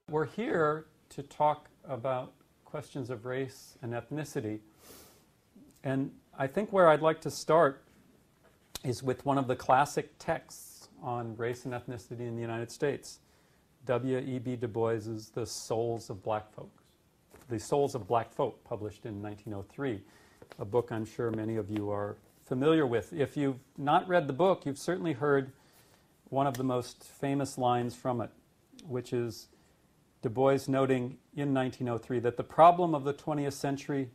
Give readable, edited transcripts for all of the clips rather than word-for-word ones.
We're here to talk about questions of race and ethnicity. And I think where I'd like to start is with one of the classic texts on race and ethnicity in the United States, W.E.B. Du Bois's The Souls of Black Folks. The Souls of Black Folk, published in 1903, a book I'm sure many of you are familiar with. If you've not read the book, you've certainly heard one of the most famous lines from it, which is Du Bois noting in 1903 that the problem of the 20th century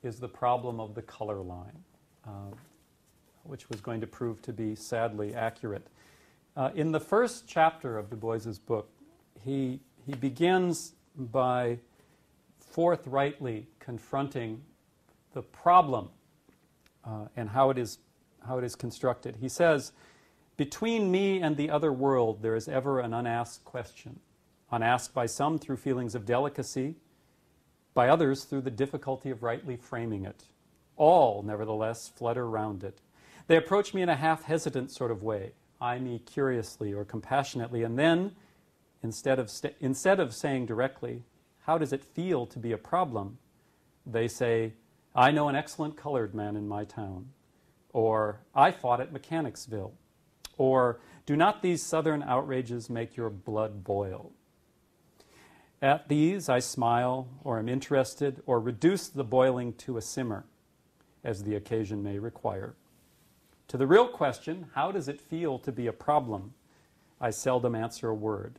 is the problem of the color line, which was going to prove to be sadly accurate. In the first chapter of Du Bois's book, he begins by forthrightly confronting the problem and how it is constructed. He says, "Between me and the other world there is ever an unasked question, unasked by some through feelings of delicacy, by others through the difficulty of rightly framing it. All, nevertheless, flutter round it. They approach me in a half-hesitant sort of way, eye me curiously or compassionately, and then, instead of saying directly, 'How does it feel to be a problem?' they say, 'I know an excellent colored man in my town,' or 'I fought at Mechanicsville,' or 'Do not these southern outrages make your blood boil?' At these I smile, or am interested, or reduce the boiling to a simmer, as the occasion may require. To the real question, how does it feel to be a problem, I seldom answer a word.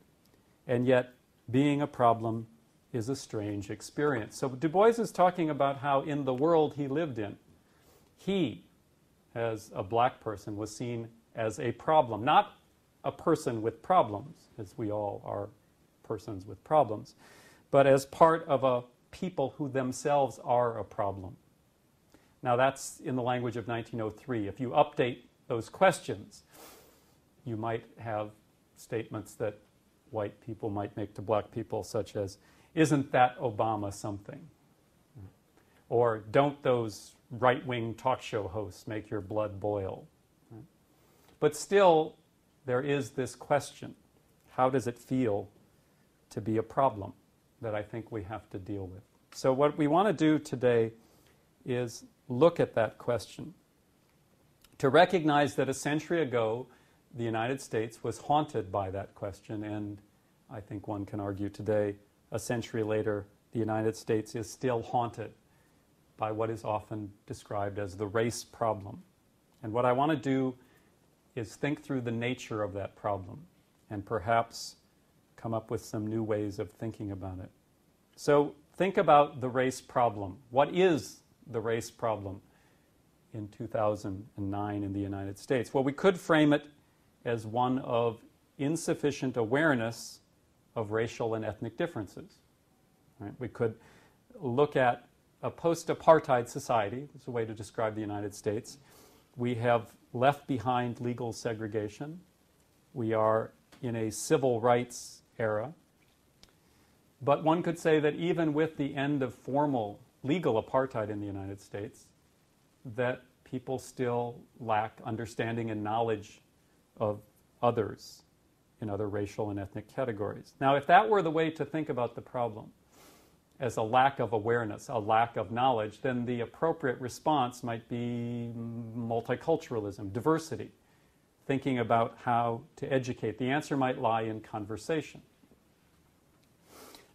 And yet, being a problem is a strange experience." So Du Bois is talking about how in the world he lived in, he, as a black person, was seen as a problem. Not a person with problems, as we all are persons with problems, but as part of a people who themselves are a problem. Now that's in the language of 1903. If you update those questions, you might have statements that white people might make to black people, such as, "Isn't that Obama something?" Or, "Don't those right-wing talk show hosts make your blood boil?" But still, there is this question, how does it feel to be a problem, that I think we have to deal with. So what we want to do today is look at that question, to recognize that a century ago the United States was haunted by that question, and I think one can argue today, a century later, the United States is still haunted by what is often described as the race problem. And what I want to do is think through the nature of that problem and perhaps come up with some new ways of thinking about it. So think about the race problem. What is the race problem in 2009 in the United States? Well, we could frame it as one of insufficient awareness of racial and ethnic differences. Right? We could look at a post-apartheid society. It's a way to describe the United States. We have left behind legal segregation. We are in a civil rights era. But one could say that even with the end of formal legal apartheid in the United States, that people still lack understanding and knowledge of others in other racial and ethnic categories. Now, if that were the way to think about the problem, as a lack of awareness, a lack of knowledge, then the appropriate response might be multiculturalism, diversity, thinking about how to educate. The answer might lie in conversation.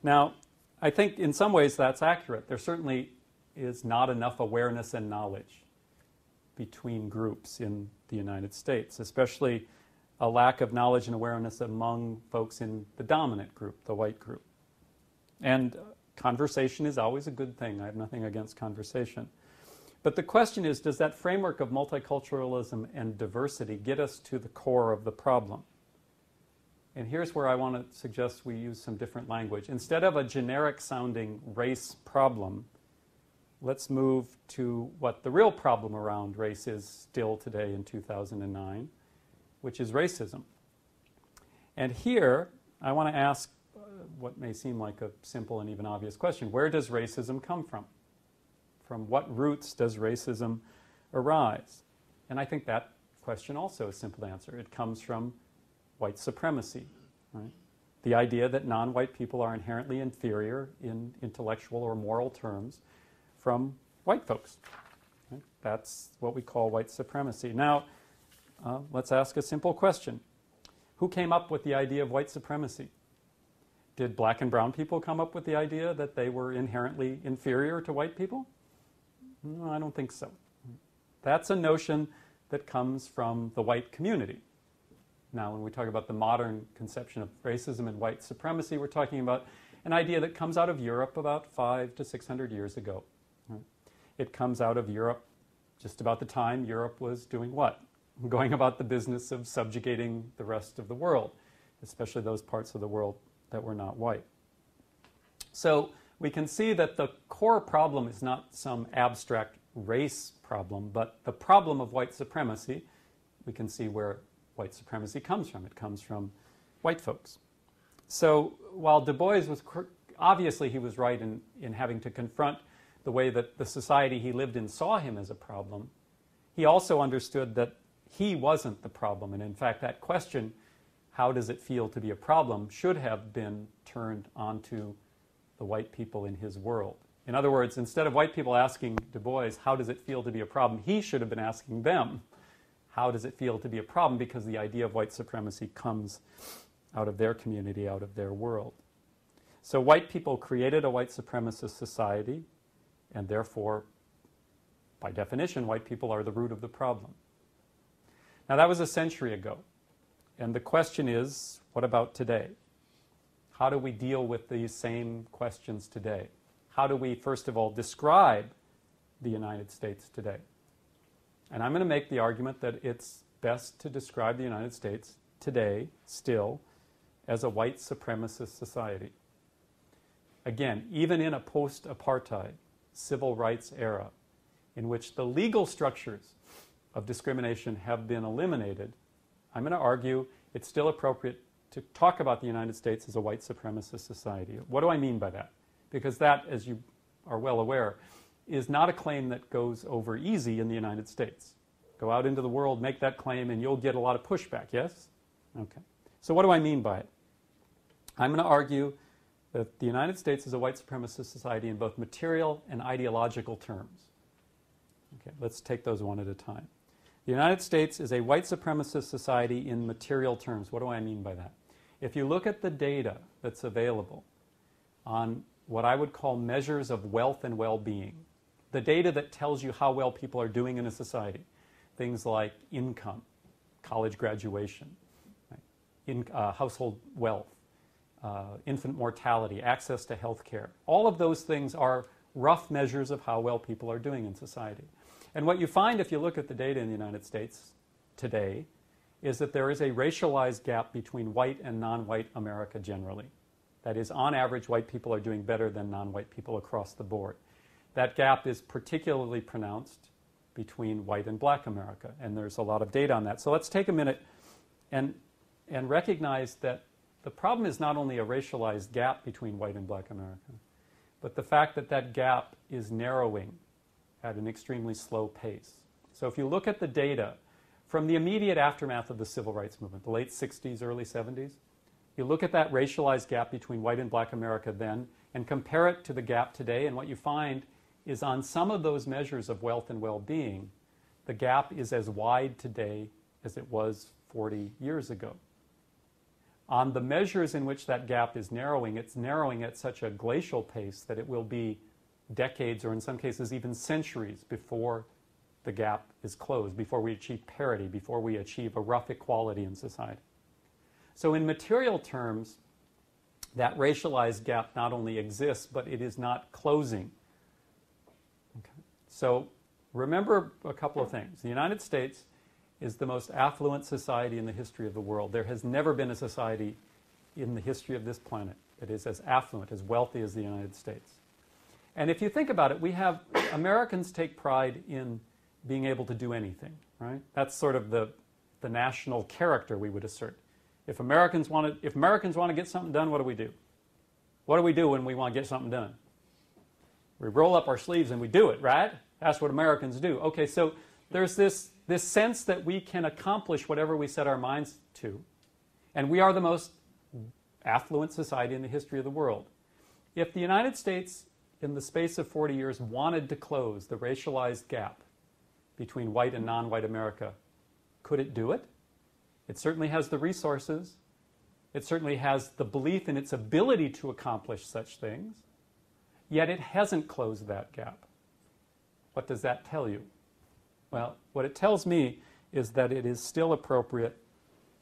Now, I think in some ways that's accurate. There certainly is not enough awareness and knowledge between groups in the United States, especially a lack of knowledge and awareness among folks in the dominant group, the white group. And conversation is always a good thing. I have nothing against conversation. But the question is, does that framework of multiculturalism and diversity get us to the core of the problem? And here's where I want to suggest we use some different language. Instead of a generic-sounding race problem, let's move to what the real problem around race is still today in 2009, which is racism. And here, I want to ask what may seem like a simple and even obvious question. Where does racism come from? From what roots does racism arise? And I think that question also is a simple answer. It comes from white supremacy, right? the idea that non-white people are inherently inferior in intellectual or moral terms from white folks. Right? That's what we call white supremacy. Now, let's ask a simple question. Who came up with the idea of white supremacy? Did black and brown people come up with the idea that they were inherently inferior to white people? No, I don't think so. That's a notion that comes from the white community. Now, when we talk about the modern conception of racism and white supremacy, we're talking about an idea that comes out of Europe about 500 to 600 years ago. Right? It comes out of Europe just about the time Europe was doing what? Going about the business of subjugating the rest of the world, especially those parts of the world that were not white. So we can see that the core problem is not some abstract race problem, but the problem of white supremacy. We can see where white supremacy comes from. It comes from white folks. So while Du Bois was, obviously he was right in having to confront the way that the society he lived in saw him as a problem, he also understood that he wasn't the problem. And in fact, that question, how does it feel to be a problem, should have been turned onto the white people in his world. In other words, instead of white people asking Du Bois, how does it feel to be a problem, he should have been asking them, how does it feel to be a problem, because the idea of white supremacy comes out of their community, out of their world. So white people created a white supremacist society, and therefore, by definition, white people are the root of the problem. Now, that was a century ago. And the question is, what about today? How do we deal with these same questions today? How do we, first of all, describe the United States today? And I'm going to make the argument that it's best to describe the United States today, still, as a white supremacist society. Again, even in a post-apartheid civil rights era, in which the legal structures of discrimination have been eliminated, I'm going to argue it's still appropriate to talk about the United States as a white supremacist society. What do I mean by that? Because that, as you are well aware, is not a claim that goes over easy in the United States. Go out into the world, make that claim, and you'll get a lot of pushback, yes? Okay. So what do I mean by it? I'm going to argue that the United States is a white supremacist society in both material and ideological terms. Okay, let's take those one at a time. The United States is a white supremacist society in material terms. What do I mean by that? If you look at the data that's available on what I would call measures of wealth and well-being, the data that tells you how well people are doing in a society, things like income, college graduation, right? Household wealth, infant mortality, access to health care. All of those things are rough measures of how well people are doing in society. And what you find if you look at the data in the United States today is that there is a racialized gap between white and non-white America generally. That is, on average, white people are doing better than non-white people across the board. That gap is particularly pronounced between white and black America, and there's a lot of data on that. So let's take a minute and recognize that the problem is not only a racialized gap between white and black America, but the fact that that gap is narrowing at an extremely slow pace. So if you look at the data from the immediate aftermath of the civil rights movement, the late 60s, early 70s, you look at that racialized gap between white and black America then and compare it to the gap today, and what you find is on some of those measures of wealth and well-being, the gap is as wide today as it was 40 years ago. On the measures in which that gap is narrowing, it's narrowing at such a glacial pace that it will be decades, or in some cases even centuries, before the gap is closed, before we achieve parity, before we achieve a rough equality in society. So in material terms, that racialized gap not only exists, but it is not closing. Okay. So remember a couple of things. The United States is the most affluent society in the history of the world. There has never been a society in the history of this planet that is as affluent, as wealthy as the United States. And if you think about it, Americans take pride in being able to do anything, right? That's sort of the national character we would assert. If Americans want to get something done, what do we do? What do we do when we want to get something done? We roll up our sleeves and we do it, right? That's what Americans do. Okay, so there's this sense that we can accomplish whatever we set our minds to. And we are the most affluent society in the history of the world. If the United States, in the space of 40 years, wanted to close the racialized gap between white and non-white America, could it do it? It certainly has the resources. It certainly has the belief in its ability to accomplish such things. Yet it hasn't closed that gap. What does that tell you? Well, what it tells me is that it is still appropriate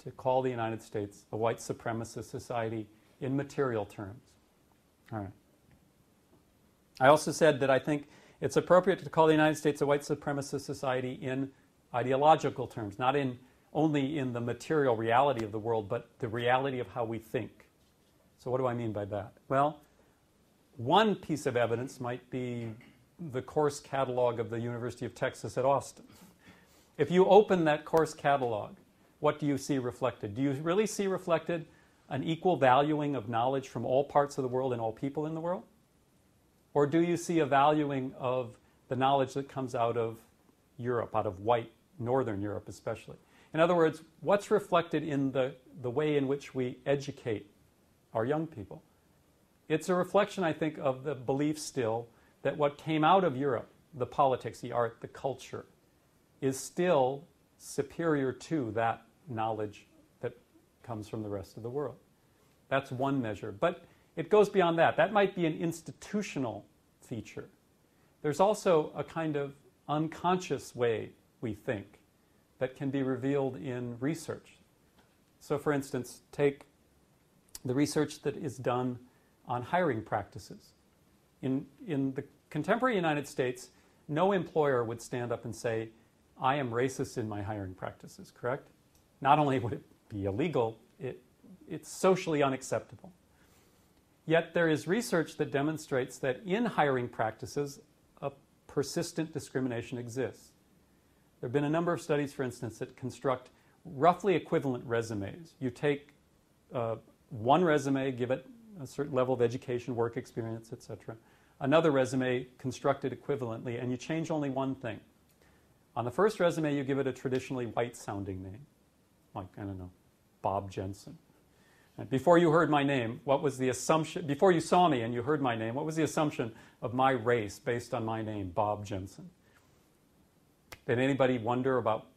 to call the United States a white supremacist society in material terms. All right. I also said that I think it's appropriate to call the United States a white supremacist society in ideological terms, not only in the material reality of the world, but the reality of how we think. So what do I mean by that? Well, one piece of evidence might be the course catalog of the University of Texas at Austin. If you open that course catalog, what do you see reflected? Do you really see reflected an equal valuing of knowledge from all parts of the world and all people in the world? Or do you see a valuing of the knowledge that comes out of Europe, out of white, Northern Europe especially? In other words, what's reflected in the way in which we educate our young people? It's a reflection, I think, of the belief still that what came out of Europe, the politics, the art, the culture, is still superior to that knowledge that comes from the rest of the world. That's one measure. But it goes beyond that. That might be an institutional feature. There's also a kind of unconscious way we think that can be revealed in research. So, for instance, take the research that is done on hiring practices. In the contemporary United States, no employer would stand up and say, I am racist in my hiring practices, correct? Not only would it be illegal, it's socially unacceptable. Yet there is research that demonstrates that in hiring practices, a persistent discrimination exists. There have been a number of studies, for instance, that construct roughly equivalent resumes. You take one resume, give it a certain level of education, work experience, etc. Another resume constructed equivalently, and you change only one thing. On the first resume, you give it a traditionally white-sounding name, like, I don't know, Bob Jensen. And before you heard my name, what was the assumption, before you saw me and you heard my name, what was the assumption of my race based on my name, Bob Jensen? Did anybody wonder about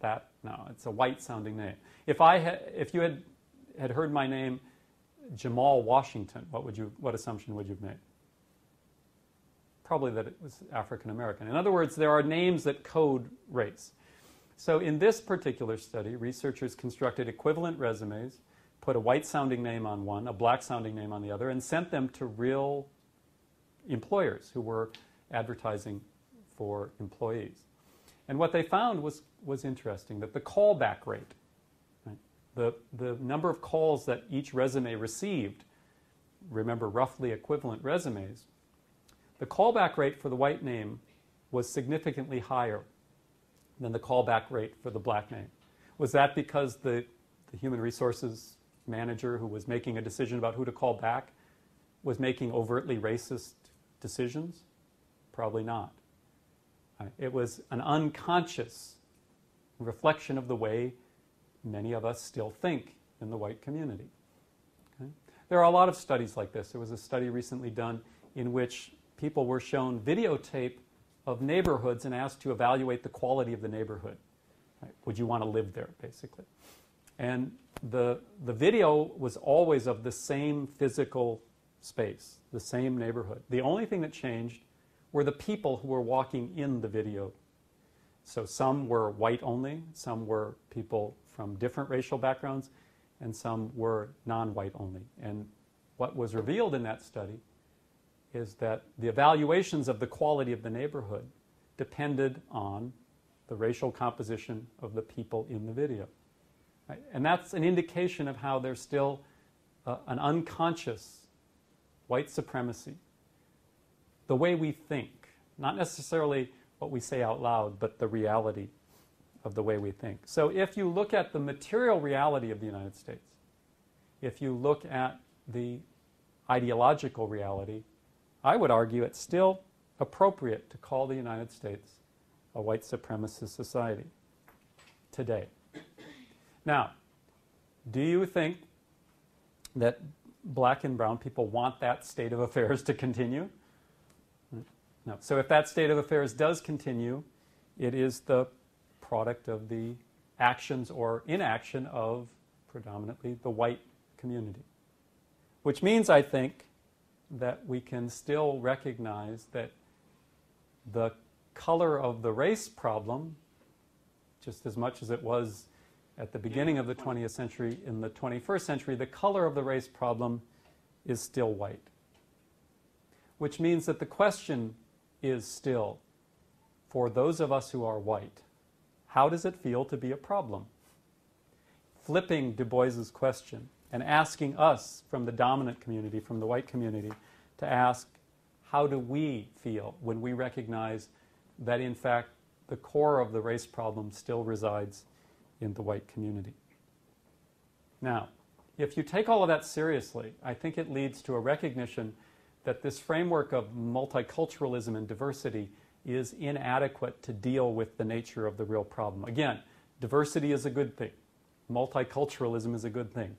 that? No, it's a white-sounding name. If you had heard my name, Jamal Washington, what assumption would you have made? Probably that it was African American. In other words, there are names that code race. So in this particular study, researchers constructed equivalent resumes, put a white-sounding name on one, a black-sounding name on the other, and sent them to real employers who were advertising for employees. And what they found was interesting, that the callback rate, right, the number of calls that each resume received, remember roughly equivalent resumes, the callback rate for the white name was significantly higher than the callback rate for the black name. Was that because the human resources manager who was making a decision about who to call back was making overtly racist decisions? Probably not. It was an unconscious reflection of the way many of us still think in the white community. Okay? There are a lot of studies like this. There was a study recently done in which people were shown videotape of neighborhoods and asked to evaluate the quality of the neighborhood. Right? Would you want to live there, basically? And the video was always of the same physical space, the same neighborhood. The only thing that changed were the people who were walking in the video. So some were white only, some were people from different racial backgrounds, and some were non-white only. And what was revealed in that study is that the evaluations of the quality of the neighborhood depended on the racial composition of the people in the video. Right? And that's an indication of how there's still an unconscious white supremacy. The way we think, not necessarily what we say out loud, but the reality of the way we think. So if you look at the material reality of the United States, if you look at the ideological reality, I would argue it's still appropriate to call the United States a white supremacist society today. Now, do you think that black and brown people want that state of affairs to continue? No. So if that state of affairs does continue, it is the product of the actions or inaction of predominantly the white community. Which means, I think, that we can still recognize that the color of the race problem, just as much as it was at the beginning of the 20th century, in the 21st century, the color of the race problem is still white. Which means that the question is still, for those of us who are white, how does it feel to be a problem? Flipping Du Bois's question and asking us from the dominant community, from the white community, to ask, how do we feel when we recognize that in fact the core of the race problem still resides in the white community? Now, if you take all of that seriously, I think it leads to a recognition that this framework of multiculturalism and diversity is inadequate to deal with the nature of the real problem. Again, diversity is a good thing. Multiculturalism is a good thing.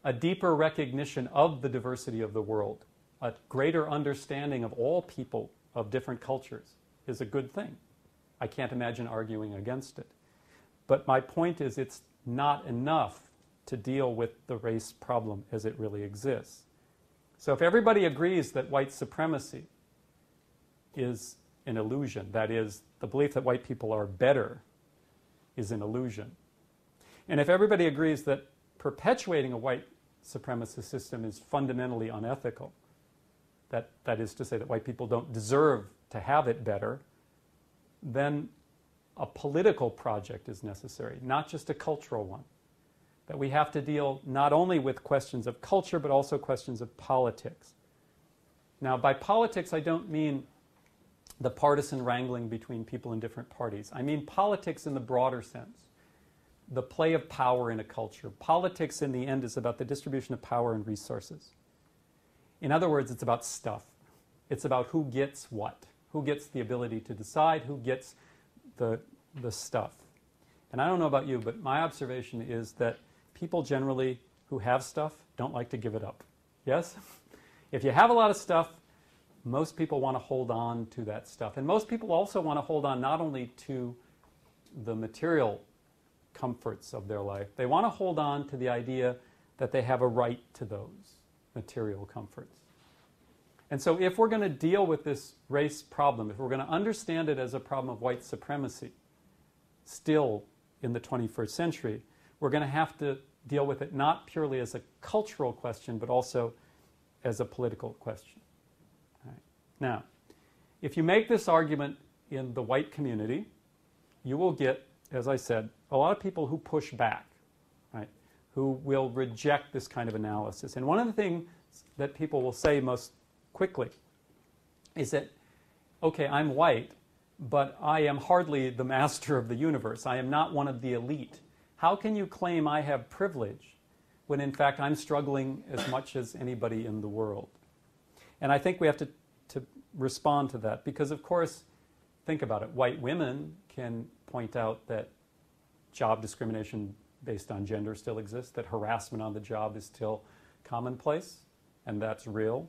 A deeper recognition of the diversity of the world, a greater understanding of all people of different cultures is a good thing. I can't imagine arguing against it. But my point is, it's not enough to deal with the race problem as it really exists. So if everybody agrees that white supremacy is an illusion, that is, the belief that white people are better is an illusion, and if everybody agrees that perpetuating a white supremacist system is fundamentally unethical, that is to say that white people don't deserve to have it better, then a political project is necessary, not just a cultural one. That we have to deal not only with questions of culture, but also questions of politics. Now, by politics, I don't mean the partisan wrangling between people in different parties. I mean politics in the broader sense, the play of power in a culture. Politics, in the end, is about the distribution of power and resources. In other words, it's about stuff. It's about who gets what, who gets the ability to decide, who gets the stuff. And I don't know about you, but my observation is that people generally who have stuff don't like to give it up. Yes? If you have a lot of stuff, most people want to hold on to that stuff. And most people also want to hold on not only to the material comforts of their life, they want to hold on to the idea that they have a right to those material comforts. And so if we're going to deal with this race problem, if we're going to understand it as a problem of white supremacy, still in the 21st century, we're going to have to deal with it not purely as a cultural question, but also as a political question. All right. Now, if you make this argument in the white community, you will get, as I said, a lot of people who push back, right, who will reject this kind of analysis. And one of the things that people will say most quickly is that, okay, I'm white, but I am hardly the master of the universe. I am not one of the elite. How can you claim I have privilege when in fact I'm struggling as much as anybody in the world? And I think we have to respond to that because, of course, think about it. White women can point out that job discrimination based on gender still exists, that harassment on the job is still commonplace, and that's real.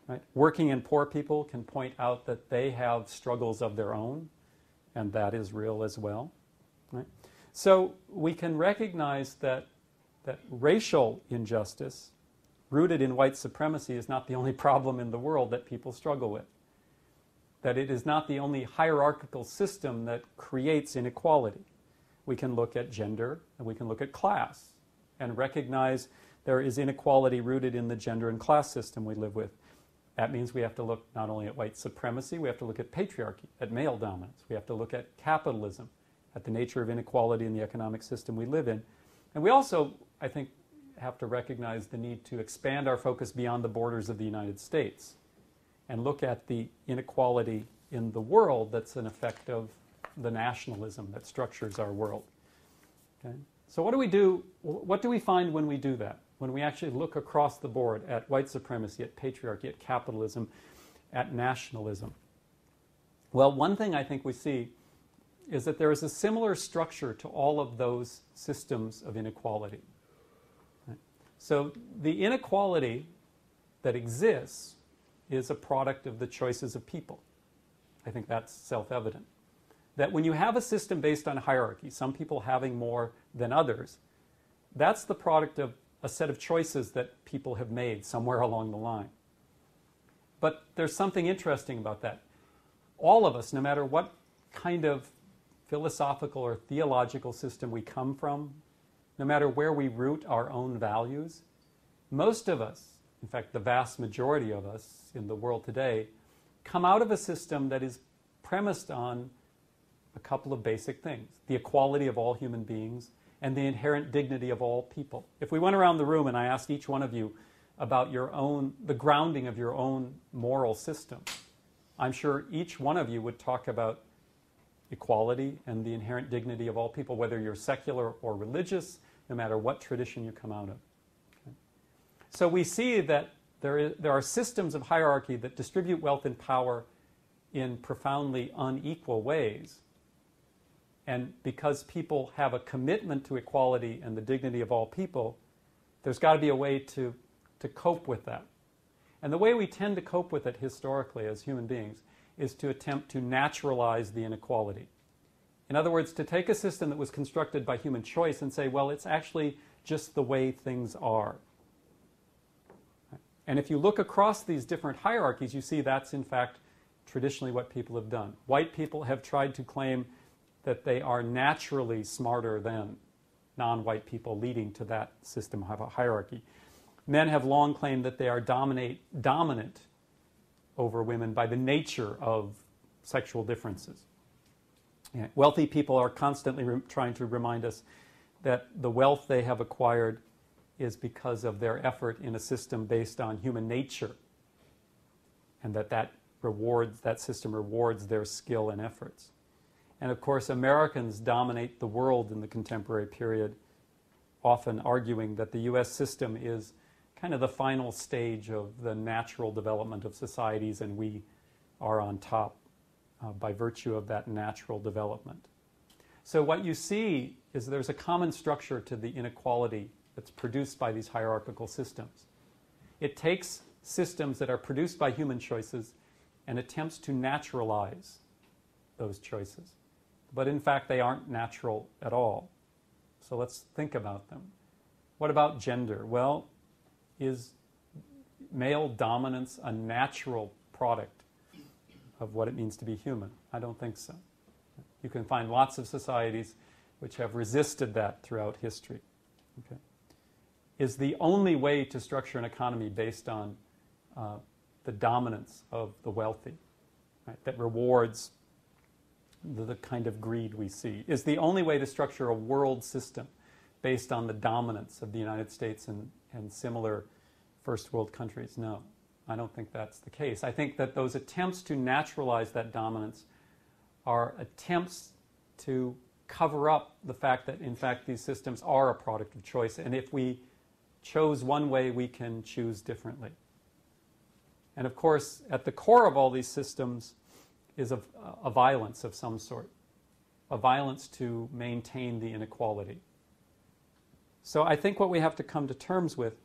Right? Working and poor people can point out that they have struggles of their own, and that is real as well. Right? So we can recognize that racial injustice rooted in white supremacy is not the only problem in the world that people struggle with. That it is not the only hierarchical system that creates inequality. We can look at gender and we can look at class and recognize there is inequality rooted in the gender and class system we live with. That means we have to look not only at white supremacy, we have to look at patriarchy, at male dominance. We have to look at capitalism, at the nature of inequality in the economic system we live in. And we also, I think, have to recognize the need to expand our focus beyond the borders of the United States and look at the inequality in the world that's an effect of the nationalism that structures our world. Okay? So what do we do? What do we find when we do that? When we actually look across the board at white supremacy, at patriarchy, at capitalism, at nationalism? Well, one thing I think we see is that there is a similar structure to all of those systems of inequality. Right? So the inequality that exists is a product of the choices of people. I think that's self-evident. That when you have a system based on hierarchy, some people having more than others, that's the product of a set of choices that people have made somewhere along the line. But there's something interesting about that. All of us, no matter what kind of philosophical or theological system we come from, no matter where we root our own values, most of us, in fact, the vast majority of us in the world today, come out of a system that is premised on a couple of basic things: the equality of all human beings and the inherent dignity of all people. If we went around the room and I asked each one of you about the grounding of your own moral system, I'm sure each one of you would talk about equality and the inherent dignity of all people, whether you're secular or religious, no matter what tradition you come out of. Okay? So we see that there are systems of hierarchy that distribute wealth and power in profoundly unequal ways. And because people have a commitment to equality and the dignity of all people, there's got to be a way to cope with that. And the way we tend to cope with it historically as human beings is to attempt to naturalize the inequality. In other words, to take a system that was constructed by human choice and say, well, it's actually just the way things are. And if you look across these different hierarchies, you see that's in fact traditionally what people have done. White people have tried to claim that they are naturally smarter than non-white people, leading to that system of a hierarchy. Men have long claimed that they are dominant over women by the nature of sexual differences. Yeah. Wealthy people are constantly trying to remind us that the wealth they have acquired is because of their effort in a system based on human nature, and that system rewards their skill and efforts. And of course, Americans dominate the world in the contemporary period, often arguing that the U.S. system is kind of the final stage of the natural development of societies, and we are on top by virtue of that natural development. So what you see is there's a common structure to the inequality that's produced by these hierarchical systems. It takes systems that are produced by human choices and attempts to naturalize those choices. But in fact, they aren't natural at all. So let's think about them. What about gender? Well, is male dominance a natural product of what it means to be human? I don't think so. You can find lots of societies which have resisted that throughout history. Okay. Is the only way to structure an economy based on the dominance of the wealthy, right, that rewards the kind of greed we see? Is the only way to structure a world system based on the dominance of the United States and similar first world countries? No, I don't think that's the case. I think that those attempts to naturalize that dominance are attempts to cover up the fact that, in fact, these systems are a product of choice. And if we chose one way, we can choose differently. And of course, at the core of all these systems is a violence of some sort, a violence to maintain the inequality. So I think what we have to come to terms with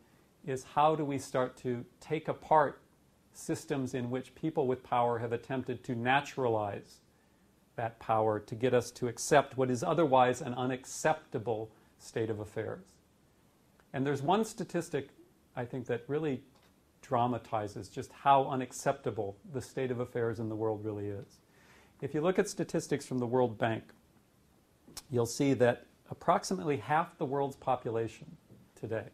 is how do we start to take apart systems in which people with power have attempted to naturalize that power to get us to accept what is otherwise an unacceptable state of affairs. And there's one statistic, I think, that really dramatizes just how unacceptable the state of affairs in the world really is. If you look at statistics from the World Bank, you'll see that approximately half the world's population today,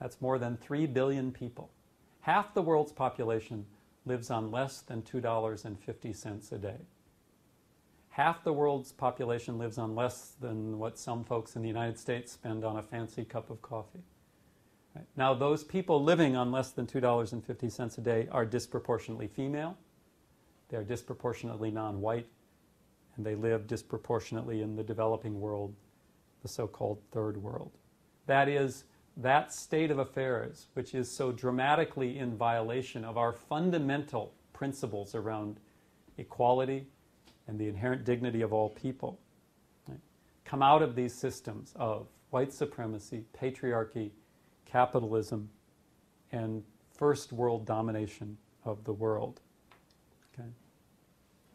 that's more than 3 billion people, half the world's population lives on less than $2.50 a day. Half the world's population lives on less than what some folks in the United States spend on a fancy cup of coffee. Right? Now, those people living on less than $2.50 a day are disproportionately female, they're disproportionately non-white, and they live disproportionately in the developing world, the so-called third world. That is, that state of affairs, which is so dramatically in violation of our fundamental principles around equality and the inherent dignity of all people, right, come out of these systems of white supremacy, patriarchy, capitalism, and first world domination of the world. Okay?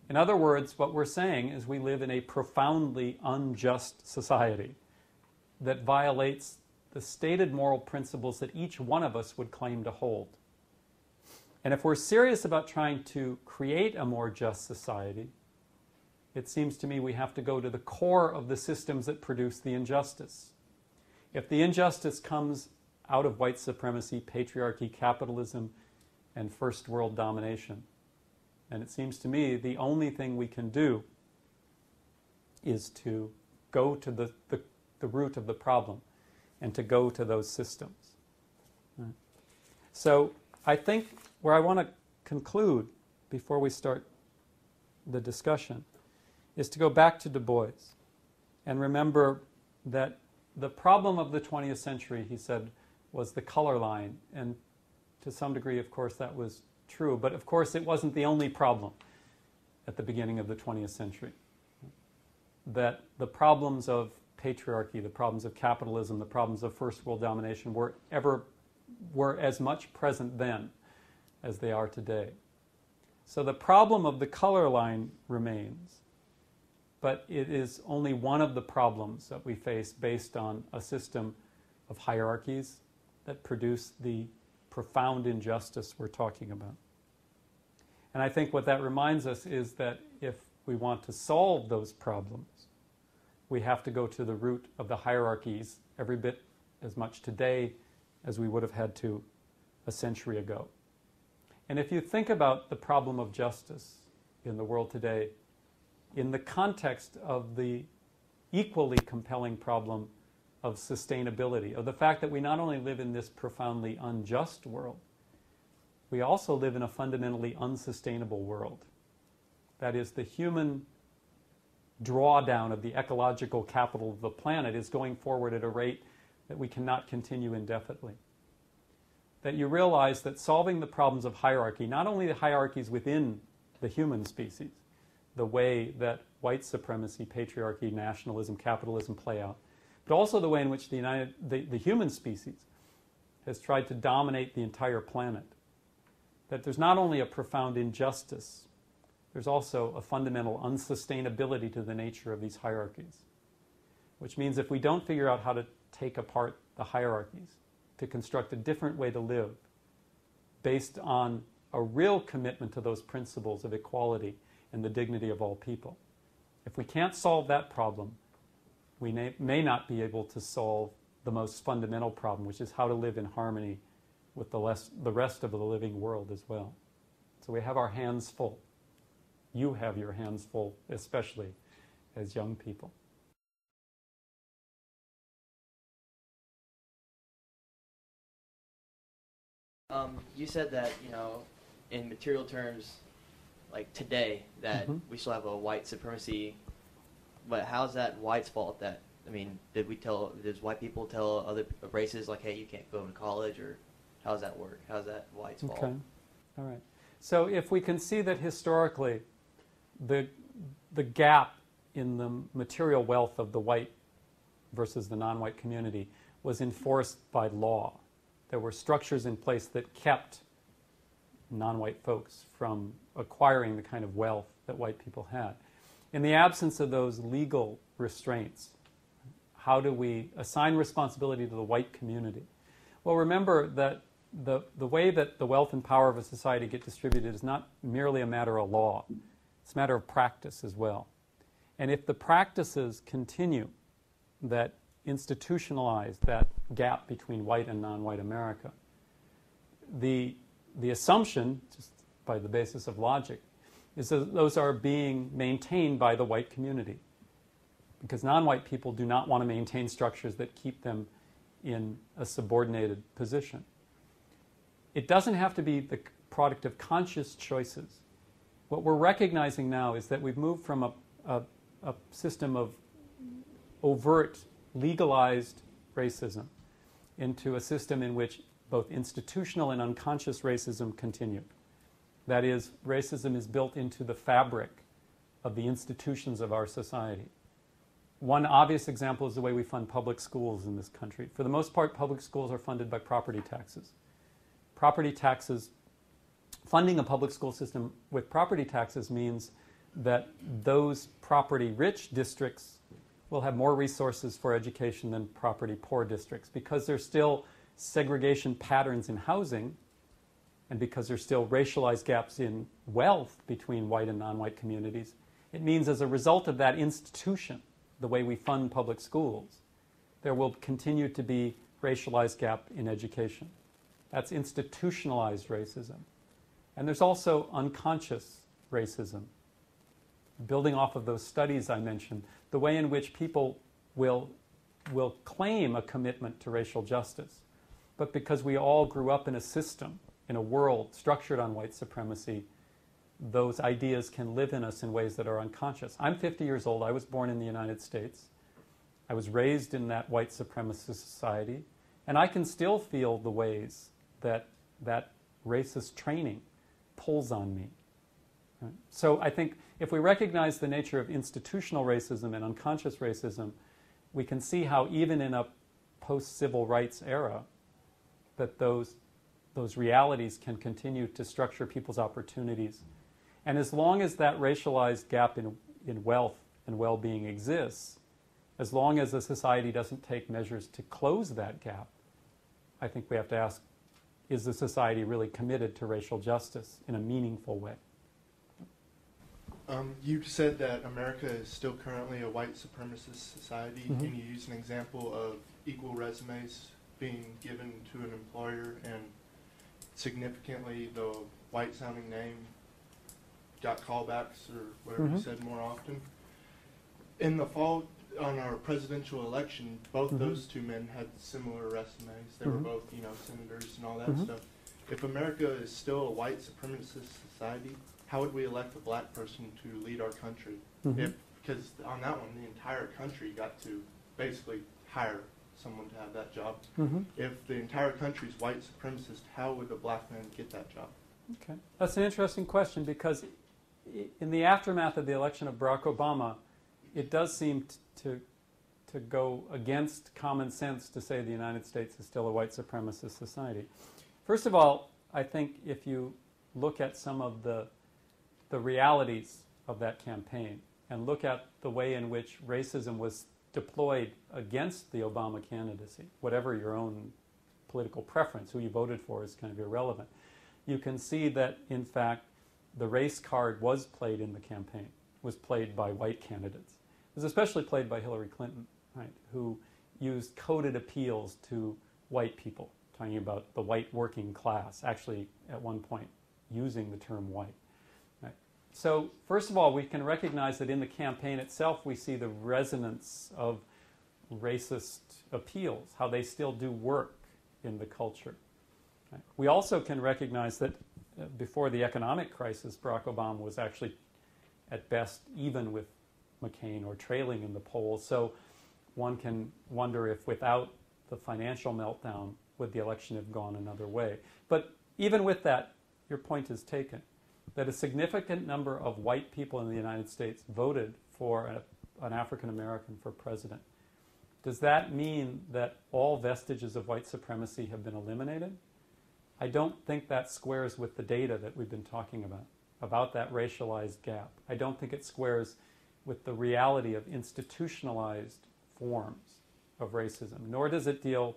In other words, what we're saying is we live in a profoundly unjust society that violates the stated moral principles that each one of us would claim to hold. And if we're serious about trying to create a more just society, it seems to me we have to go to the core of the systems that produce the injustice. If the injustice comes out of white supremacy, patriarchy, capitalism, and first world domination, and it seems to me the only thing we can do is to go to the root of the problem and to go to those systems. Right. So I think where I want to conclude before we start the discussion is to go back to Du Bois and remember that the problem of the 20th century, he said, was the color line. And to some degree, of course, that was true. But of course, it wasn't the only problem at the beginning of the 20th century. That the problems of patriarchy, the problems of capitalism, the problems of first world domination were as much present then as they are today. So the problem of the color line remains, but it is only one of the problems that we face based on a system of hierarchies that produce the profound injustice we're talking about. And I think what that reminds us is that if we want to solve those problems, we have to go to the root of the hierarchies every bit as much today as we would have had to a century ago. And if you think about the problem of justice in the world today, in the context of the equally compelling problem of sustainability, of the fact that we not only live in this profoundly unjust world, we also live in a fundamentally unsustainable world. That is, the human drawdown of the ecological capital of the planet is going forward at a rate that we cannot continue indefinitely. That you realize that solving the problems of hierarchy, not only the hierarchies within the human species, the way that white supremacy, patriarchy, nationalism, capitalism play out, but also the way in which the human species has tried to dominate the entire planet. That there's not only a profound injustice, there's also a fundamental unsustainability to the nature of these hierarchies. Which means if we don't figure out how to take apart the hierarchies, to construct a different way to live based on a real commitment to those principles of equality and the dignity of all people. If we can't solve that problem, we may not be able to solve the most fundamental problem, which is how to live in harmony with the rest of the living world as well. So we have our hands full. You have your hands full, especially as young people. You said that, in material terms, like today, that we still have a white supremacy, but how's that white's fault? Does white people tell other races, like, hey, you can't go to college, or how does that work? How's that white's fault? Okay, all right. So if we can see that historically, the gap in the material wealth of the white versus the non-white community was enforced by law. There were structures in place that kept non-white folks from acquiring the kind of wealth that white people had. In the absence of those legal restraints, how do we assign responsibility to the white community? Well, remember that the way that the wealth and power of a society get distributed is not merely a matter of law. It's a matter of practice as well. And if the practices continue that institutionalize that gap between white and non-white America, the assumption, just by the basis of logic, is that those are being maintained by the white community. Because non-white people do not want to maintain structures that keep them in a subordinated position. It doesn't have to be the product of conscious choices. What we're recognizing now is that we've moved from a system of overt, legalized racism into a system in which both institutional and unconscious racism continue. That is, racism is built into the fabric of the institutions of our society. one obvious example is the way we fund public schools in this country. For the most part, public schools are funded by property taxes. Property taxes, funding a public school system with property taxes means that those property-rich districts will have more resources for education than property-poor districts. Because there's still segregation patterns in housing, and because there's still racialized gaps in wealth between white and non-white communities, it means as a result of that institution, the way we fund public schools, there will continue to be racialized gap in education. That's institutionalized racism. And there's also unconscious racism. Building off of those studies I mentioned, the way in which people will claim a commitment to racial justice, but because we all grew up in a system, in a world structured on white supremacy, those ideas can live in us in ways that are unconscious. I'm 50 years old. I was born in the United States. I was raised in that white supremacist society, and I can still feel the ways that that racist training pulls on me. Right? So I think if we recognize the nature of institutional racism and unconscious racism, we can see how even in a post-civil rights era, that those realities can continue to structure people's opportunities. And as long as that racialized gap in wealth and well-being exists, as long as a society doesn't take measures to close that gap, I think we have to ask, is the society really committed to racial justice in a meaningful way? You said that America is still currently a white supremacist society, Mm-hmm. and you used an example of equal resumes being given to an employer, and significantly the white-sounding name got callbacks or whatever you said more often. In the fall, on our presidential election, both those two men had similar resumes. They were both, senators and all that stuff. If America is still a white supremacist society, how would we elect a black person to lead our country? Because on that one, the entire country got to basically hire someone to have that job. If the entire country is white supremacist, how would a black man get that job? Okay. That's an interesting question, because in the aftermath of the election of Barack Obama, it does seem to go against common sense to say the United States is still a white supremacist society. First of all, I think if you look at some of the realities of that campaign and look at the way in which racism was deployed against the Obama candidacy, whatever your own political preference, who you voted for is kind of irrelevant, you can see that, in fact, the race card was played in the campaign, was played by white candidates. It was especially played by Hillary Clinton, right, who used coded appeals to white people, talking about the white working class, actually at one point using the term white. Right? So first of all, we can recognize that in the campaign itself we see the resonance of racist appeals, how they still do work in the culture. Right? We also can recognize that before the economic crisis, Barack Obama was actually at best even with McCain or trailing in the polls. So one can wonder if without the financial meltdown, would the election have gone another way. But even with that, your point is taken, that a significant number of white people in the United States voted for an African American for president. Does that mean that all vestiges of white supremacy have been eliminated? I don't think that squares with the data that we've been talking about that racialized gap. I don't think it squares with the reality of institutionalized forms of racism, nor does it deal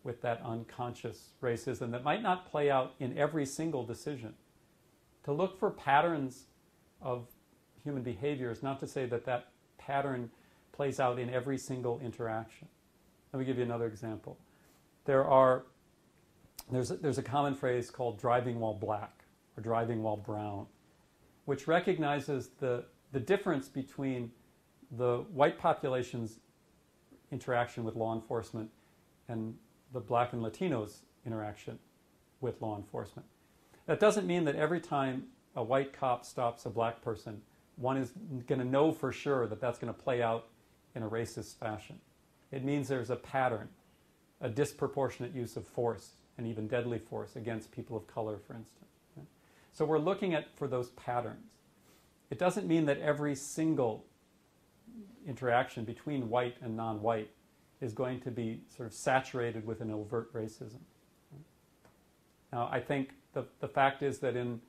with that unconscious racism that might not play out in every single decision. To look for patterns of human behavior is not to say that that pattern plays out in every single interaction. Let me give you another example. There's a common phrase called driving while black or driving while brown, which recognizes the difference between the white population's interaction with law enforcement and the black and Latinos' interaction with law enforcement. That doesn't mean that every time a white cop stops a black person, one is going to know for sure that that's going to play out in a racist fashion. It means there's a pattern, a disproportionate use of force and even deadly force against people of color, for instance. Right? So we're looking for those patterns. It doesn't mean that every single interaction between white and non-white is going to be sort of saturated with an overt racism. Now, I think the fact is that in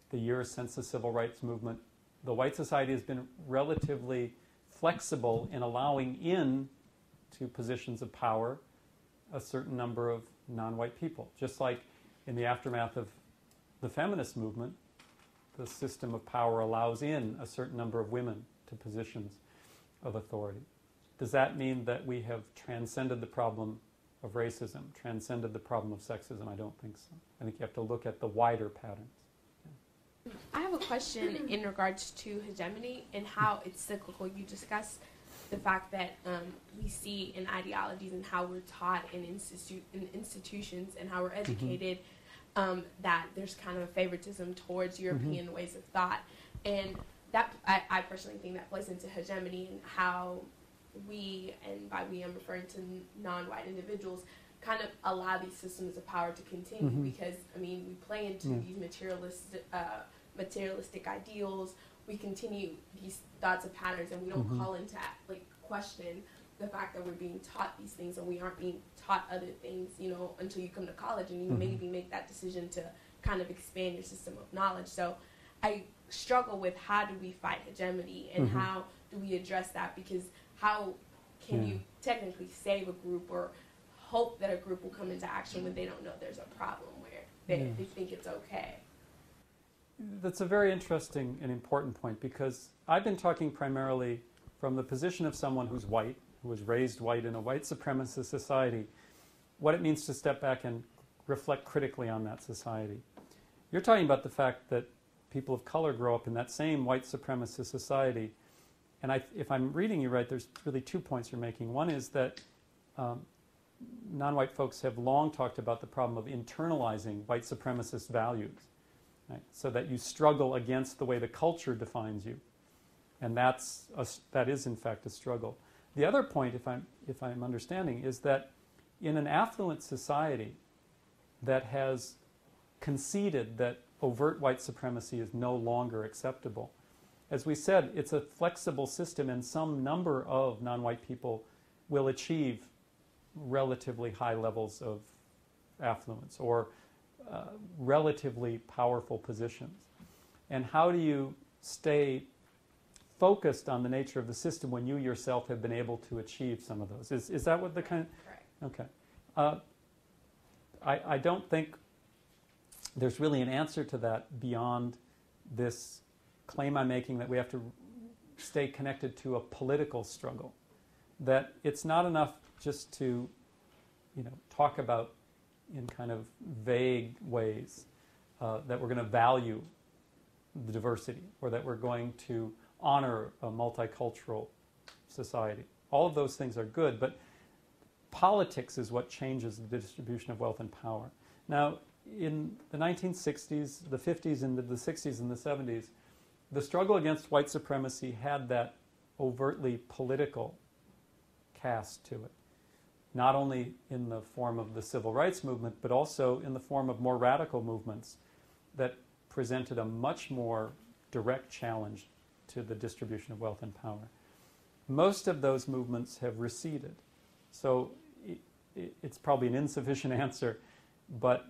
the years since the civil rights movement, the white society has been relatively flexible in allowing in to positions of power a certain number of non-white people. Just like in the aftermath of the feminist movement, the system of power allows in a certain number of women to positions of authority. Does that mean that we have transcended the problem of racism, transcended the problem of sexism? I don't think so. I think you have to look at the wider patterns. I have a question in regards to hegemony and how it's cyclical. You discussed the fact that we see in ideologies and how we're taught in institutions and how we're educated that there's kind of a favoritism towards European ways of thought. And that, I personally think that plays into hegemony and how we, and by we I'm referring to non-white individuals, kind of allow these systems of power to continue because, I mean, we play into these materialistic ideals, we continue these thoughts and patterns, and we don't call into, like, question the fact that we're being taught these things and we aren't being taught other things, you know, until you come to college and you maybe make that decision to kind of expand your system of knowledge. So I struggle with how do we fight hegemony and how do we address that, because how can you technically save a group or hope that a group will come into action when they don't know there's a problem where they think it's okay? That's a very interesting and important point, because I've been talking primarily from the position of someone who's white, who was raised white in a white supremacist society, what it means to step back and reflect critically on that society. You're talking about the fact that people of color grow up in that same white supremacist society. And if I'm reading you right, there's really 2 points you're making. One is that non-white folks have long talked about the problem of internalizing white supremacist values, right? So that you struggle against the way the culture defines you. And that is, in fact, a struggle. The other point, if I'm understanding, is that in an affluent society that has conceded that overt white supremacy is no longer acceptable, as we said, it's a flexible system, and some number of non-white people will achieve relatively high levels of affluence or relatively powerful positions. And how do you stay focused on the nature of the system when you yourself have been able to achieve some of those? Is that what the kind of... Correct. Okay. I don't think there's really an answer to that beyond this claim I'm making that we have to stay connected to a political struggle. That it's not enough just to, talk about in kind of vague ways that we're going to value the diversity or that we're going to honor a multicultural society. All of those things are good, but politics is what changes the distribution of wealth and power. Now, in the 1960s, the 50s, and the 60s and the 70s, the struggle against white supremacy had that overtly political cast to it. Not only in the form of the civil rights movement, but also in the form of more radical movements that presented a much more direct challenge to the distribution of wealth and power. Most of those movements have receded. So it's probably an insufficient answer, but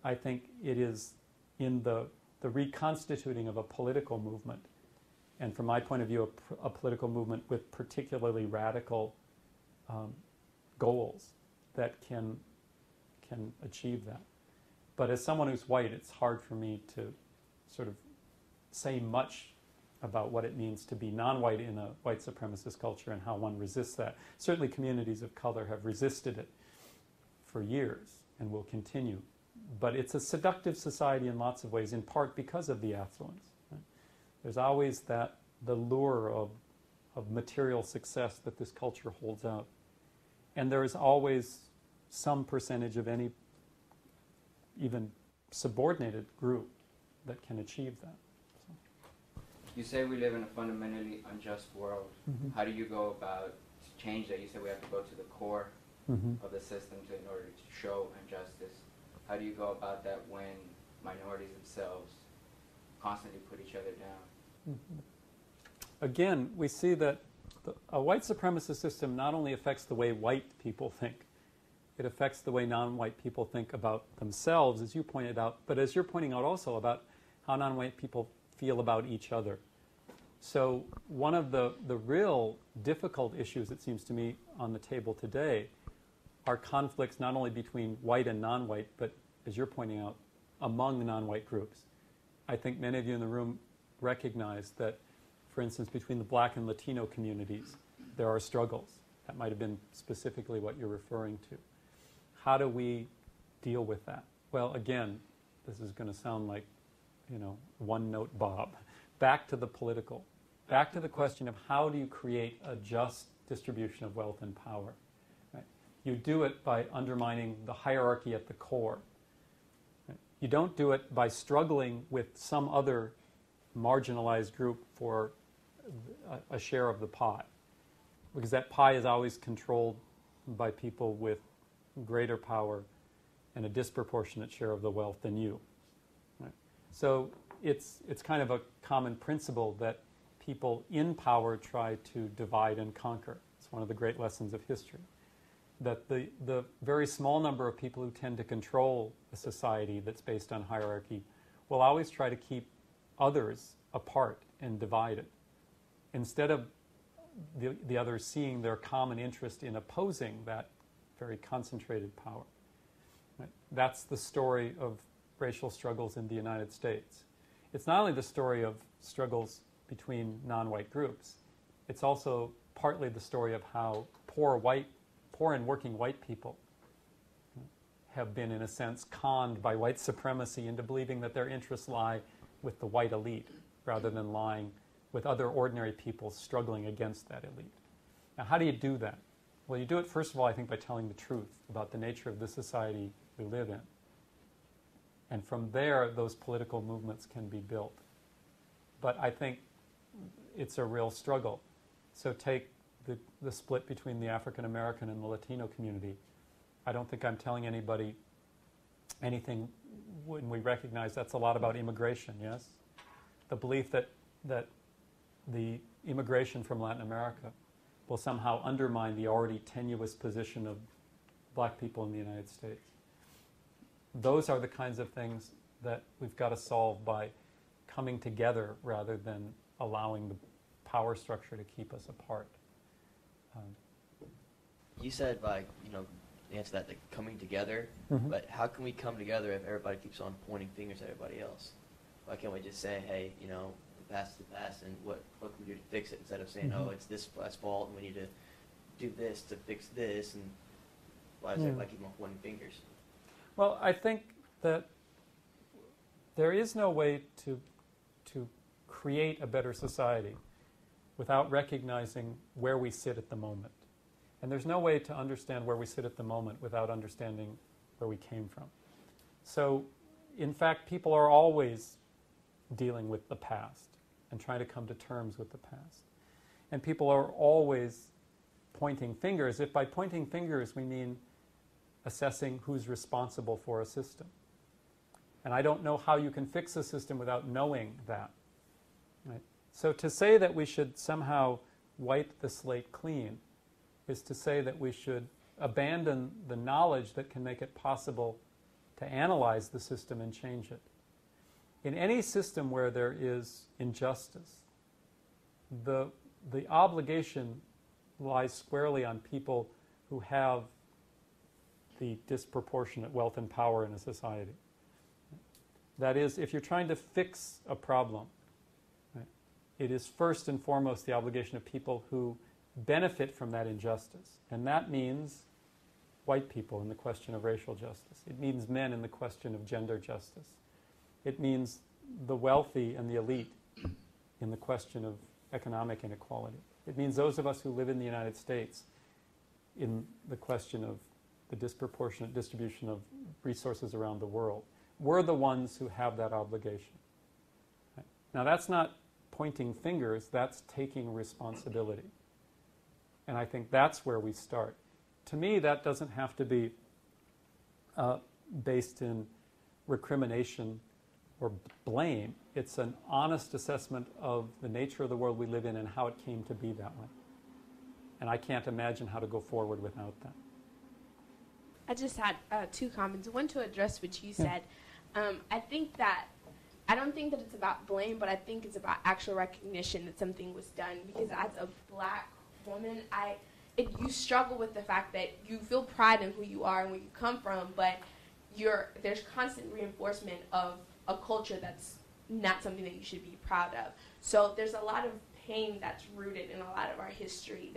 I think it is in the reconstituting of a political movement, and from my point of view, a political movement with particularly radical goals that can achieve that. But as someone who's white, it's hard for me to sort of say much about what it means to be non-white in a white supremacist culture and how one resists that. Certainly communities of color have resisted it for years and will continue. But it's a seductive society in lots of ways, in part because of the affluence. Right? There's always the lure of material success that this culture holds out. And there is always some percentage of any even subordinated group that can achieve that. You say we live in a fundamentally unjust world. How do you go about to change that? You said we have to go to the core of the system in order to show injustice. How do you go about that when minorities themselves constantly put each other down? Again, we see that A white supremacist system not only affects the way white people think, it affects the way non-white people think about themselves, as you pointed out, but as you're pointing out also about how non-white people feel about each other. So one of the real difficult issues, it seems to me, on the table today are conflicts not only between white and non-white, but, as you're pointing out, among the non-white groups. I think many of you in the room recognize that, for instance, between the black and Latino communities, there are struggles. That might have been specifically what you're referring to. How do we deal with that? Well, again, this is going to sound like, one-note Bob. Back to the political. Back to the question of how do you create a just distribution of wealth and power? Right? You do it by undermining the hierarchy at the core. Right? You don't do it by struggling with some other marginalized group for a share of the pie, because that pie is always controlled by people with greater power and a disproportionate share of the wealth than you. Right? So it's kind of a common principle that people in power try to divide and conquer. It's one of the great lessons of history. That the very small number of people who tend to control a society that's based on hierarchy will always try to keep others apart and divided, instead of the others seeing their common interest in opposing that very concentrated power. Right? That's the story of racial struggles in the United States. It's not only the story of struggles between non-white groups, it's also partly the story of how poor and working white people have been, in a sense, conned by white supremacy into believing that their interests lie with the white elite rather than lying with other ordinary people struggling against that elite. Now, how do you do that? Well, you do it, first of all, I think, by telling the truth about the nature of the society we live in. And from there, those political movements can be built. But I think it's a real struggle. So take the split between the African American and the Latino community. I don't think I'm telling anybody anything when we recognize that's a lot about immigration, yes? The belief that the immigration from Latin America will somehow undermine the already tenuous position of black people in the United States. Those are the kinds of things that we've got to solve by coming together rather than allowing the power structure to keep us apart. You said, the answer to that, coming together, but how can we come together if everybody keeps on pointing fingers at everybody else? Why can't we just say, hey, the past is the past, and what can we do to fix it, instead of saying, oh, it's this guy's fault, and we need to do this to fix this, and why does everybody keep on pointing fingers? Well, I think that there is no way to create a better society without recognizing where we sit at the moment. And there's no way to understand where we sit at the moment without understanding where we came from. So, in fact, people are always dealing with the past and trying to come to terms with the past. And people are always pointing fingers, if by pointing fingers we mean assessing who's responsible for a system. And I don't know how you can fix a system without knowing that. Right? So to say that we should somehow wipe the slate clean is to say that we should abandon the knowledge that can make it possible to analyze the system and change it. In any system where there is injustice, the obligation lies squarely on people who have the disproportionate wealth and power in a society. That is, if you're trying to fix a problem, right, it is first and foremost the obligation of people who benefit from that injustice. And that means white people in the question of racial justice. It means men in the question of gender justice. It means the wealthy and the elite in the question of economic inequality. It means those of us who live in the United States in the question of the disproportionate distribution of resources around the world. We're the ones who have that obligation. Right? Now, that's not pointing fingers, that's taking responsibility. And I think that's where we start. To me, that doesn't have to be based in recrimination or blame. It's an honest assessment of the nature of the world we live in and how it came to be that way. And I can't imagine how to go forward without that. I just had two comments. One to address what you said. I don't think that it's about blame, but I think it's about actual recognition that something was done. Because as a black woman, you struggle with the fact that you feel pride in who you are and where you come from, but there's constant reinforcement of a culture that's not something that you should be proud of. So there's a lot of pain that's rooted in a lot of our history.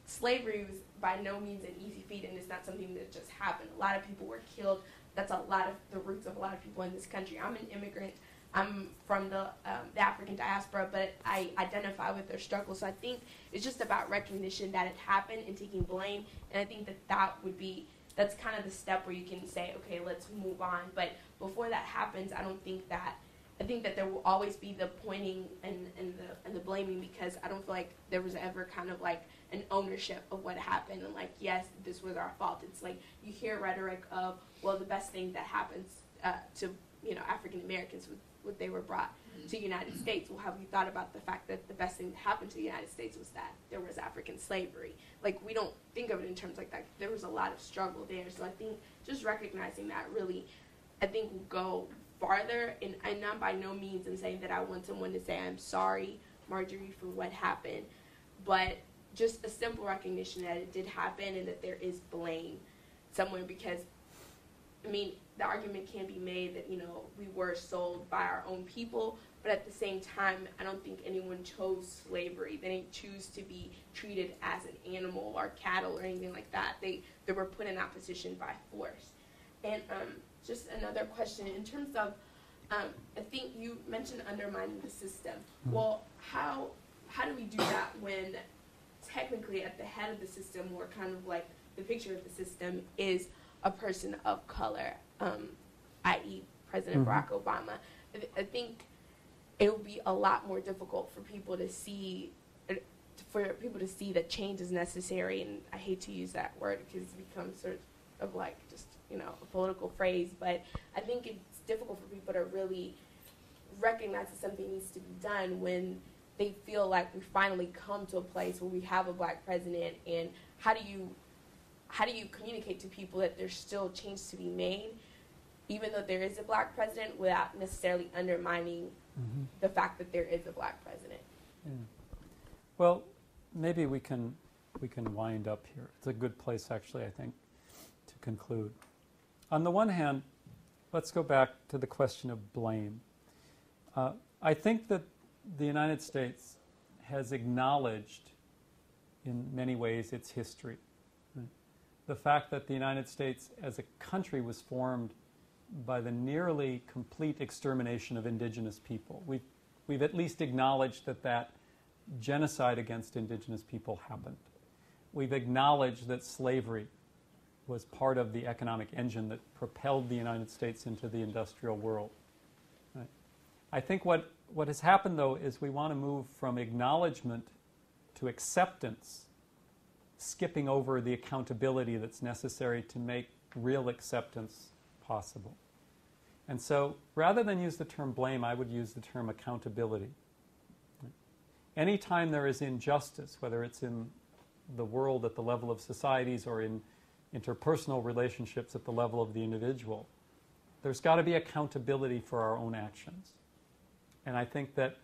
Slavery was by no means an easy feat, and it's not something that just happened. A lot of people were killed. That's a lot of the roots of a lot of people in this country. I'm an immigrant. I'm from the African diaspora, but I identify with their struggle. So I think it's just about recognition that it happened and taking blame. And I think that's kind of the step where you can say, okay, let's move on. But before that happens, I think that there will always be the pointing and the blaming, because I don't feel like there was ever kind of like an ownership of what happened and like, yes, this was our fault. It's like you hear rhetoric of, well, the best thing that happens to African Americans was what they were brought to the United States. Well, have you thought about the fact that the best thing that happened to the United States was that there was African slavery? Like, we don't think of it in terms like that. There was a lot of struggle there. So I think just recognizing that really, I think, will go farther. And I'm not by no means in saying that I want someone to say, I'm sorry, Marjorie, for what happened. But just a simple recognition that it did happen and that there is blame somewhere, because, I mean, the argument can be made that, we were sold by our own people, but at the same time, I don't think anyone chose slavery. They didn't choose to be treated as an animal or cattle or anything like that. They were put in that position by force. And just another question, in terms of, I think you mentioned undermining the system. Well, how do we do that when technically at the head of the system, or kind of like the picture of the system, is a person of color, i.e. President Barack Obama? I think it will be a lot more difficult for people to see that change is necessary. And I hate to use that word because it becomes sort of like just a political phrase, but I think it's difficult for people to really recognize that something needs to be done when they feel like we finally come to a place where we have a black president. And how do you communicate to people that there's still change to be made, even though there is a black president, without necessarily undermining the fact that there is a black president? Yeah. Well, maybe we can wind up here. It's a good place, actually, I think, to conclude. On the one hand, let's go back to the question of blame. I think that the United States has acknowledged in many ways its history. The fact that the United States as a country was formed by the nearly complete extermination of indigenous people. We've at least acknowledged that genocide against indigenous people happened. We've acknowledged that slavery was part of the economic engine that propelled the United States into the industrial world. Right? I think what has happened, though, is we want to move from acknowledgement to acceptance, skipping over the accountability that's necessary to make real acceptance possible. And so, rather than use the term blame, I would use the term accountability. Anytime there is injustice, whether it's in the world at the level of societies or in interpersonal relationships at the level of the individual, there's got to be accountability for our own actions. And I think that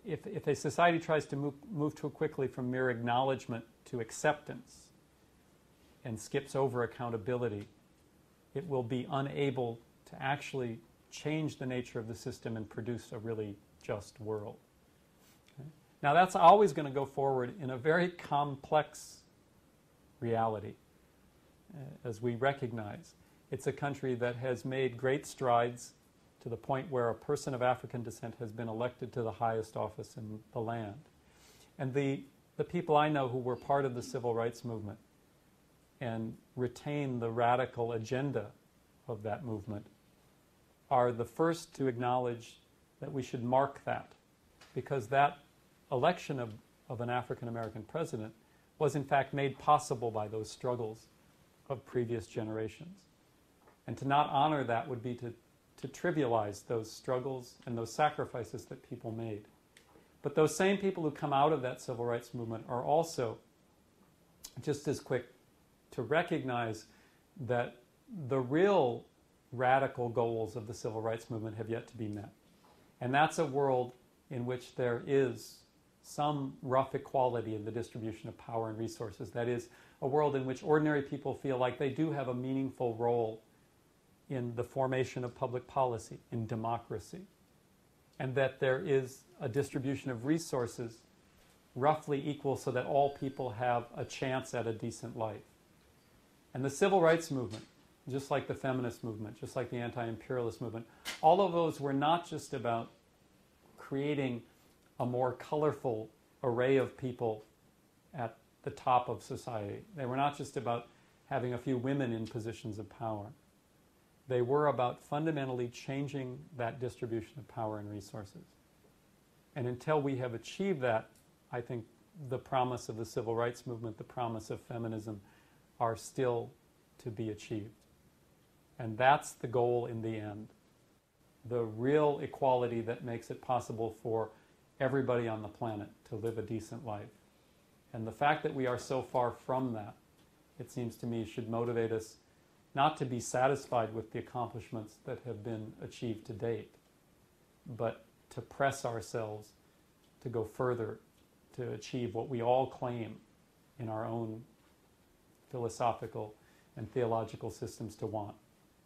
if a society tries to move too quickly from mere acknowledgement to acceptance and skips over accountability, it will be unable to actually change the nature of the system and produce a really just world. Okay? Now, that's always going to go forward in a very complex reality, as we recognize. It's a country that has made great strides to the point where a person of African descent has been elected to the highest office in the land. And the people I know who were part of the civil rights movement and retain the radical agenda of that movement are the first to acknowledge that we should mark that, because that election of an African American president was in fact made possible by those struggles of previous generations. And to not honor that would be to trivialize those struggles and those sacrifices that people made. But those same people who come out of that civil rights movement are also just as quick to recognize that the real radical goals of the civil rights movement have yet to be met. And that's a world in which there is some rough equality in the distribution of power and resources. That is, a world in which ordinary people feel like they do have a meaningful role in the formation of public policy, in democracy, and that there is a distribution of resources roughly equal so that all people have a chance at a decent life. And the civil rights movement, just like the feminist movement, just like the anti-imperialist movement, all of those were not just about creating a more colorful array of people at the top of society. They were not just about having a few women in positions of power. They were about fundamentally changing that distribution of power and resources. And until we have achieved that, I think the promise of the civil rights movement, the promise of feminism, are still to be achieved. And that's the goal in the end. The real equality that makes it possible for everybody on the planet to live a decent life. And the fact that we are so far from that, it seems to me, should motivate us not to be satisfied with the accomplishments that have been achieved to date, but to press ourselves to go further, to achieve what we all claim in our own philosophical and theological systems to want,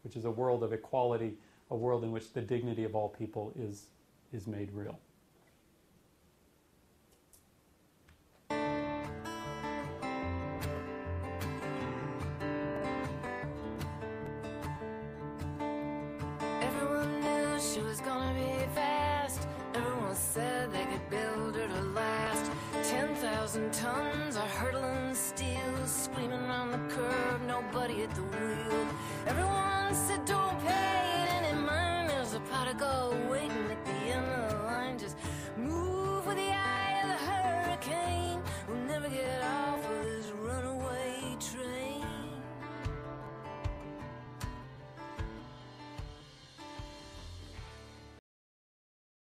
which is a world of equality, a world in which the dignity of all people is made real. Everyone knew she was gonna be fast. Everyone said they could build her to last. 10,000 tons of hurtling steel, screaming on the curb, nobody at the wheel. Everyone said